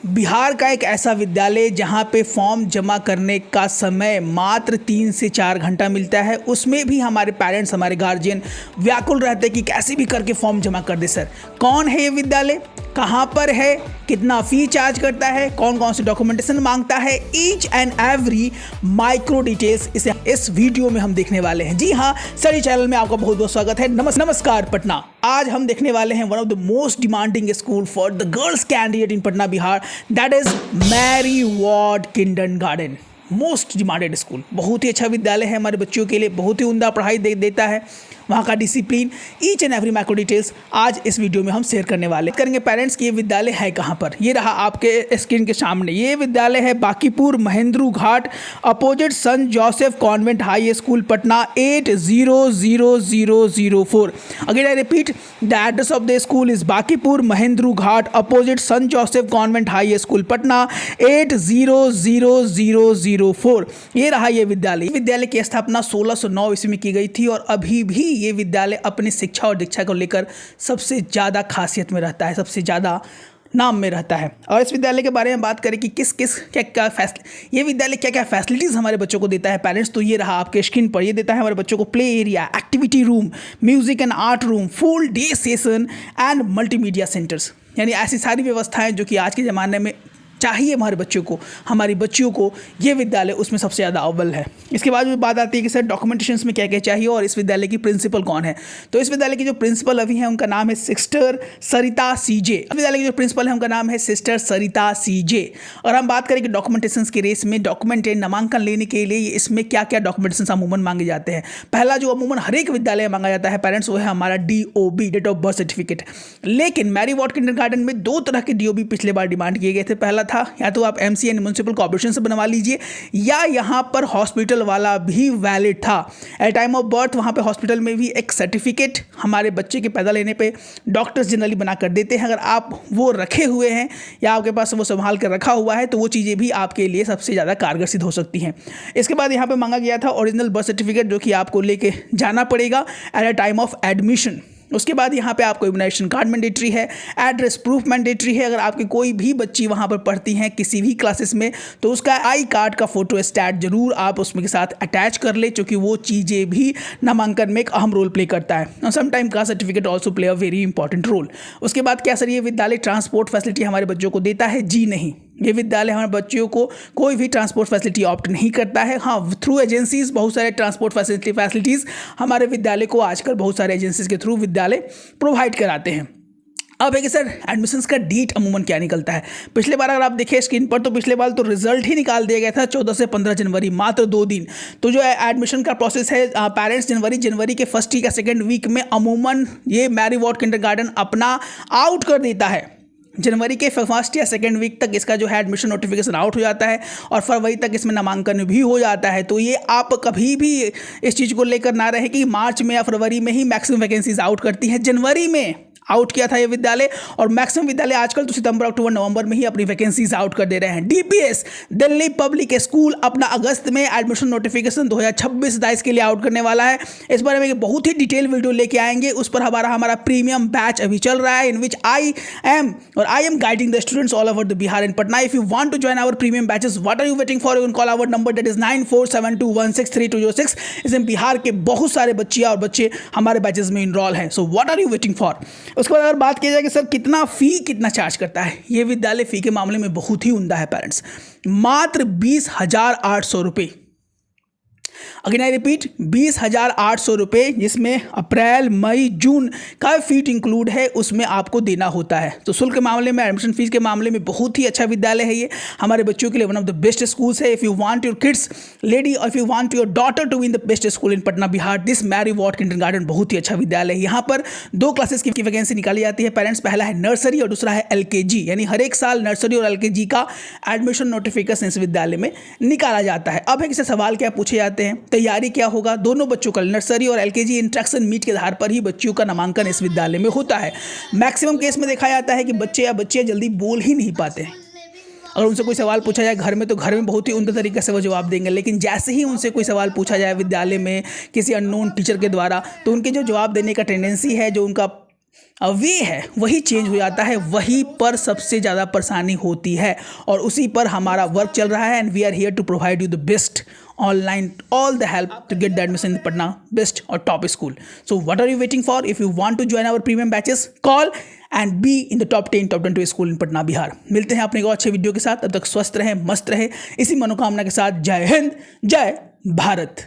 बिहार का एक ऐसा विद्यालय जहां पे फॉर्म जमा करने का समय मात्र 3 से 4 घंटा मिलता है, उसमें भी हमारे पेरेंट्स, हमारे गार्जियन व्याकुल रहते हैं कि कैसे भी करके फॉर्म जमा कर दे। सर, कौन है ये विद्यालय, कहाँ पर है, कितना फी चार्ज करता है, कौन कौन से डॉक्यूमेंटेशन मांगता है, each and every micro details इस वीडियो में हम देखने वाले हैं। जी हाँ, स्टडी चैनल में आपका बहुत बहुत स्वागत है। नमस्कार पटना। आज हम देखने वाले हैं one of the most demanding school for the girls candidate in Patna Bihar, that is Mary Ward kindergarten. Most demanded school, बहुत ही अच्छा विद्यालय है, हमारे बच्चों के लिए बहुत ही उम्दा पढ़ाई देता है। वहाँ का discipline, each and every micro details आज इस वीडियो में हम शेयर करने वाले करेंगे। पेरेंट्स की ये विद्यालय है कहाँ पर, ये रहा आपके स्क्रीन के सामने। ये विद्यालय है Bankipur Mahendru ghat, opposite Saint Joseph convent high school Patna, 800004। Again I repeat, the address of the school is Bankipur Mahendru ghat, opposite Saint Joseph convent high school Patna, 800004। ये रहा ये विद्यालय। विद्यालय की स्थापना 1609 ईस्वी में की गई थी और अभी भी ये विद्यालय अपनी शिक्षा और दीक्षा को लेकर सबसे ज़्यादा खासियत में रहता है, सबसे ज़्यादा नाम में रहता है। और इस विद्यालय के बारे में बात करें कि किस किस क्या ये विद्यालय क्या क्या फैसिलिटीज़ हमारे बच्चों को देता है पेरेंट्स, तो ये रहा आपके स्क्रीन पर। ये देता है हमारे बच्चों को play area, activity room, music and art room, full day session and multimedia centres, यानी ऐसी सारी व्यवस्थाएं जो कि आज के ज़माने में चाहिए हमारे बच्चों को, हमारी बच्चियों को, ये विद्यालय उसमें सबसे ज़्यादा अव्वल है। इसके बाद में बात आती है कि सर डॉक्यूमेंटेशंस में क्या क्या चाहिए और इस विद्यालय की प्रिंसिपल कौन है। तो इस विद्यालय की जो प्रिंसिपल अभी है उनका नाम है सिस्टर सरिता सीजे। विद्यालय की जो प्रिंसिपल है उनका नाम है सिस्टर सरिता सीजे। और हम बात करें कि डॉक्यूमेंटेशंस के रेस में डॉक्यूमेंट नामांकन लेने के लिए इसमें क्या क्या डॉक्यूमेंटेशंस अमूमन मांगे जाते हैं। पहला जो अमूमन हर एक विद्यालय में मांगा जाता है पेरेंट्स, वो है हमारा DOB, date of birth certificate. लेकिन मैरी वॉर्ड किंडरगार्टन में 2 तरह के DOB पिछले बार डिमांड किए गए थे। पहला था या तो आप MCA म्युनिसिपल कॉर्पोरेशन से बनवा लीजिए, या यहाँ पर हॉस्पिटल वाला भी वैलिड था। एट टाइम ऑफ बर्थ वहाँ पे हॉस्पिटल में भी एक सर्टिफिकेट हमारे बच्चे के पैदा लेने पे डॉक्टर्स जनरली बना कर देते हैं। अगर आप वो रखे हुए हैं या आपके पास वो संभाल कर रखा हुआ है तो वो चीज़ें भी आपके लिए सबसे ज़्यादा कारगर सिद्ध हो सकती हैं। इसके बाद यहाँ पे मांगा गया था ओरिजिनल बर्थ सर्टिफिकेट, जो कि आपको लेके जाना पड़ेगा at a time of admission. उसके बाद यहाँ पे आपको इम्यूनाइजेशन कार्ड मैंडेटरी है, एड्रेस प्रूफ मैंडेटरी है। अगर आपकी कोई भी बच्ची वहाँ पर पढ़ती हैं किसी भी क्लासेस में तो उसका आई कार्ड का फोटो स्टैट जरूर आप उसमें के साथ अटैच कर ले, क्योंकि वो चीज़ें भी नामांकन में एक अहम रोल प्ले करता है। और sometime caste certificate also play a very important role. उसके बाद क्या सर ये विद्यालय ट्रांसपोर्ट फैसिलिटी हमारे बच्चों को देता है? जी नहीं, ये विद्यालय हमारे बच्चों को कोई भी ट्रांसपोर्ट फैसिलिटी ऑप्ट नहीं करता है। हाँ, थ्रू एजेंसीज बहुत सारे ट्रांसपोर्ट फैसिलिटीज़ हमारे विद्यालय को आजकल बहुत सारे एजेंसीज के थ्रू विद्यालय प्रोवाइड कराते हैं। अब है कि सर एडमिशन्स का डेट अमूमन क्या निकलता है। पिछले बार अगर आप देखें स्क्रीन पर तो पिछले बार तो रिजल्ट ही निकाल दिया गया था 14 से 15 जनवरी, मात्र 2 दिन। तो जो एडमिशन का प्रोसेस है पेरेंट्स जनवरी के फर्स्ट वीक या सेकेंड वीक में अमूमन ये मैरी वॉर्ड किंडरगार्टन अपना आउट कर देता है। जनवरी के फर्स्ट या सेकेंड वीक तक इसका जो है एडमिशन नोटिफिकेशन आउट हो जाता है और फरवरी तक इसमें नामांकन भी हो जाता है। तो ये आप कभी भी इस चीज़ को लेकर ना रहे कि मार्च में या फरवरी में ही मैक्सिमम वैकेंसीज आउट करती हैं। जनवरी में आउट किया था ये विद्यालय और मैक्सिमम विद्यालय आजकल तो सितंबर, अक्टूबर, नवंबर में ही अपनी वैकेंसीज आउट कर दे रहे हैं। DPS दिल्ली पब्लिक स्कूल अपना अगस्त में एडमिशन नोटिफिकेशन 2026-27 के लिए आउट करने वाला है। इस बारे में बहुत ही डिटेल वीडियो लेके आएंगे। उस पर हमारा प्रीमियम बैच अभी चल रहा है, in which I am guiding the students all over the Bihar and Patna. If you want to join our premium batches, what are you waiting for? You can call our number, that is 9472163206। इसमें बिहार के बहुत सारे बच्चियां और बच्चे हमारे batches में enrol हैं। So what are you waiting for? उसके बाद अगर बात की जाए कि सर कितना चार्ज करता है, ये विद्यालय फी के मामले में बहुत ही उम्दा है पेरेंट्स, मात्र 20,800 रुपये। अगेन आई रिपीट, 20,800 रुपये, जिसमें अप्रैल, मई, जून का फीस इंक्लूड है, उसमें आपको देना होता है। तो शुल्क के मामले में, एडमिशन फीस के मामले में बहुत ही अच्छा विद्यालय है ये, हमारे बच्चों के लिए one of the best schools है। If you want your kids lady or if you want your daughter to win the best school in Patna Bihar, this Mary Ward kindergarten बहुत ही अच्छा विद्यालय है। यहाँ पर 2 क्लासेस की वैकेंसी निकाली जाती है पेरेंट्स। पहला है नर्सरी और दूसरा है LKG, यानी हर एक साल नर्सरी और LKG का एडमिशन नोटिफिकेशन इस विद्यालय में निकाला जाता है। अब है किसी सवाल क्या पूछे जाते हैं, तैयारी क्या होगा? दोनों बच्चों का नर्सरी और LKG इंट्रैक्शन मीट के आधार पर ही बच्चियों का नामांकन इस विद्यालय में होता है। मैक्सिमम केस में देखा जाता है कि बच्चे या बच्चियां जल्दी बोल ही नहीं पाते हैं। अगर उनसे कोई सवाल पूछा जाए घर में तो घर में बहुत ही उम्दा तरीके से वो जवाब देंगे, लेकिन जैसे ही उनसे कोई सवाल पूछा जाए विद्यालय में किसी अननोन टीचर के द्वारा, तो उनके जो जवाब देने का टेंडेंसी है, जो उनका वे है वही चेंज हो जाता है, वहीं पर सबसे ज़्यादा परेशानी होती है और उसी पर हमारा वर्क चल रहा है। And we are here to provide you the best online all the help to get the admission in Patna best or top school. So what are you waiting for? If you want to join our premium batches, call and be in the top 10 top 20 school in Patna Bihar. मिलते हैं अपने को अच्छे video के साथ, तब तक स्वस्थ रहें, मस्त रहे, इसी मनोकामना के साथ। जय हिंद, जय भारत।